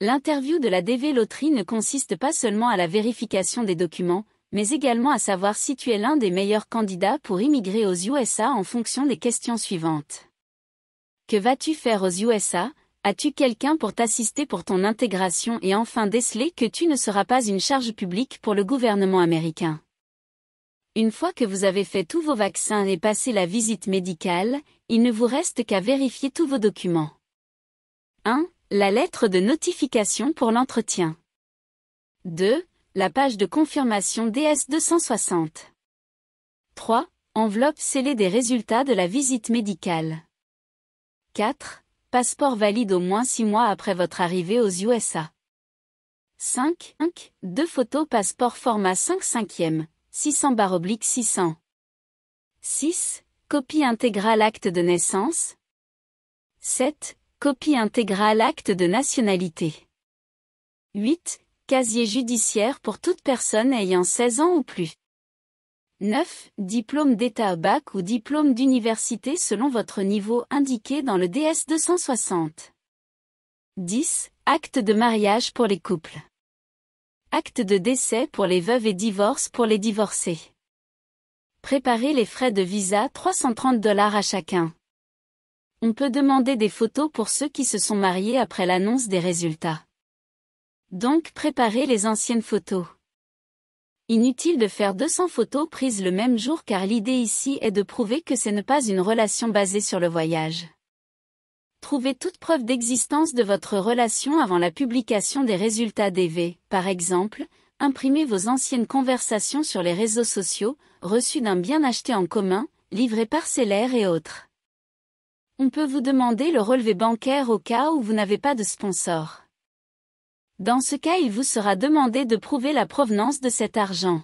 L'interview de la DV Loterie ne consiste pas seulement à la vérification des documents, mais également à savoir si tu es l'un des meilleurs candidats pour immigrer aux USA en fonction des questions suivantes. Que vas-tu faire aux USA? As-tu quelqu'un pour t'assister pour ton intégration et enfin déceler que tu ne seras pas une charge publique pour le gouvernement américain? Une fois que vous avez fait tous vos vaccins et passé la visite médicale, il ne vous reste qu'à vérifier tous vos documents. 1. La lettre de notification pour l'entretien. 2. La page de confirmation DS-260. 3. Enveloppe scellée des résultats de la visite médicale. 4. Passeport valide au moins 6 mois après votre arrivée aux USA. 5. 2 photos passeport format 5/5e, 600/600. 6. Copie intégrale acte de naissance. 7. Copie intégrale acte de nationalité. 8. Casier judiciaire pour toute personne ayant 16 ans ou plus. 9. Diplôme d'état bac ou diplôme d'université selon votre niveau indiqué dans le DS-260. 10. Acte de mariage pour les couples. Acte de décès pour les veuves et divorce pour les divorcés. Préparez les frais de visa $330 à chacun. On peut demander des photos pour ceux qui se sont mariés après l'annonce des résultats. Donc préparez les anciennes photos. Inutile de faire 200 photos prises le même jour car l'idée ici est de prouver que ce n'est pas une relation basée sur le voyage. Trouvez toute preuve d'existence de votre relation avant la publication des résultats DV, par exemple, imprimez vos anciennes conversations sur les réseaux sociaux, reçus d'un bien acheté en commun, livré parcellaire et autres. On peut vous demander le relevé bancaire au cas où vous n'avez pas de sponsor. Dans ce cas, il vous sera demandé de prouver la provenance de cet argent.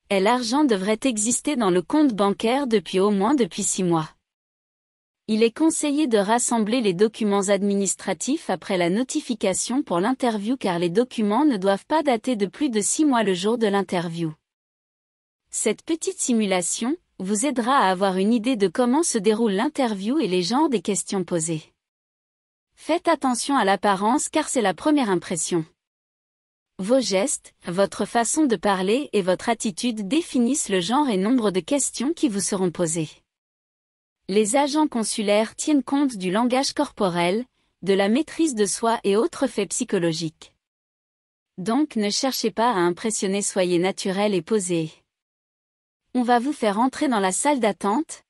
Et l'argent devrait exister dans le compte bancaire depuis 6 mois. Il est conseillé de rassembler les documents administratifs après la notification pour l'interview car les documents ne doivent pas dater de plus de 6 mois le jour de l'interview. Cette petite simulation vous aidera à avoir une idée de comment se déroule l'interview et les genres des questions posées. Faites attention à l'apparence car c'est la première impression. Vos gestes, votre façon de parler et votre attitude définissent le genre et nombre de questions qui vous seront posées. Les agents consulaires tiennent compte du langage corporel, de la maîtrise de soi et autres faits psychologiques. Donc ne cherchez pas à impressionner, soyez naturel et posé. On va vous faire entrer dans la salle d'attente.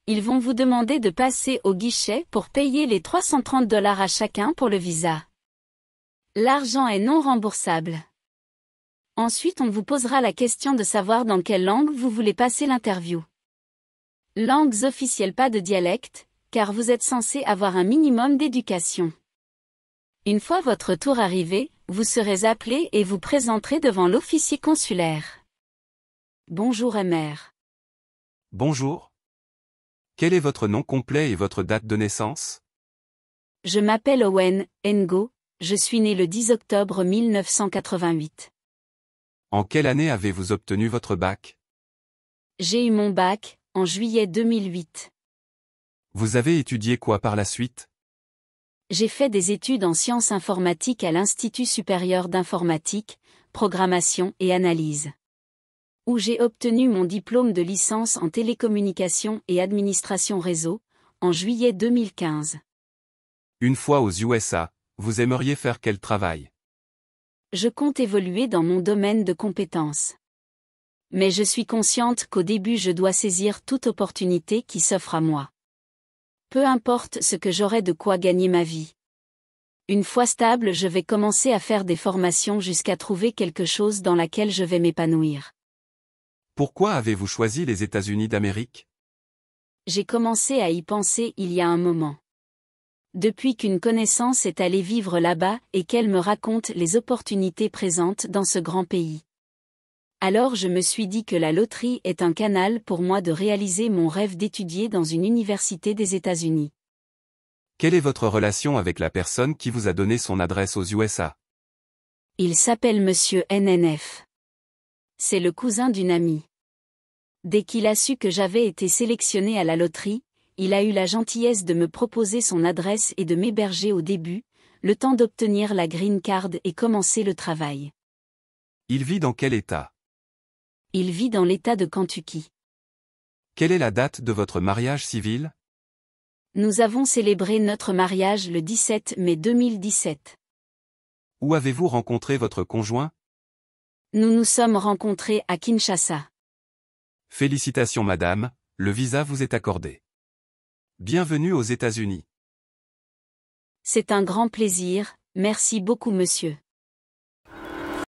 Ils vont vous demander de passer au guichet pour payer les $330 à chacun pour le visa. L'argent est non remboursable. Ensuite, on vous posera la question de savoir dans quelle langue vous voulez passer l'interview. Langues officielles, pas de dialecte, car vous êtes censé avoir un minimum d'éducation. Une fois votre tour arrivé, vous serez appelé et vous présenterez devant l'officier consulaire. Bonjour Mr. Bonjour. Quel est votre nom complet et votre date de naissance? Je m'appelle Owen Ngo, je suis né le 10 octobre 1988. En quelle année avez-vous obtenu votre bac? J'ai eu mon bac, en juillet 2008. Vous avez étudié quoi par la suite? J'ai fait des études en sciences informatiques à l'Institut supérieur d'informatique, programmation et analyse, où j'ai obtenu mon diplôme de licence en télécommunications et administration réseau, en juillet 2015. Une fois aux USA, vous aimeriez faire quel travail? Je compte évoluer dans mon domaine de compétences. Mais je suis consciente qu'au début je dois saisir toute opportunité qui s'offre à moi. Peu importe ce que j'aurai de quoi gagner ma vie. Une fois stable, je vais commencer à faire des formations jusqu'à trouver quelque chose dans laquelle je vais m'épanouir. Pourquoi avez-vous choisi les États-Unis d'Amérique? J'ai commencé à y penser il y a un moment. Depuis qu'une connaissance est allée vivre là-bas et qu'elle me raconte les opportunités présentes dans ce grand pays. Alors je me suis dit que la loterie est un canal pour moi de réaliser mon rêve d'étudier dans une université des États-Unis. Quelle est votre relation avec la personne qui vous a donné son adresse aux USA? Il s'appelle Monsieur NNF. C'est le cousin d'une amie. Dès qu'il a su que j'avais été sélectionné à la loterie, il a eu la gentillesse de me proposer son adresse et de m'héberger au début, le temps d'obtenir la green card et commencer le travail. Il vit dans quel État? Il vit dans l'État de Kentucky. Quelle est la date de votre mariage civil? Nous avons célébré notre mariage le 17 mai 2017. Où avez-vous rencontré votre conjoint? Nous nous sommes rencontrés à Kinshasa. Félicitations madame, le visa vous est accordé. Bienvenue aux États-Unis. C'est un grand plaisir, merci beaucoup monsieur.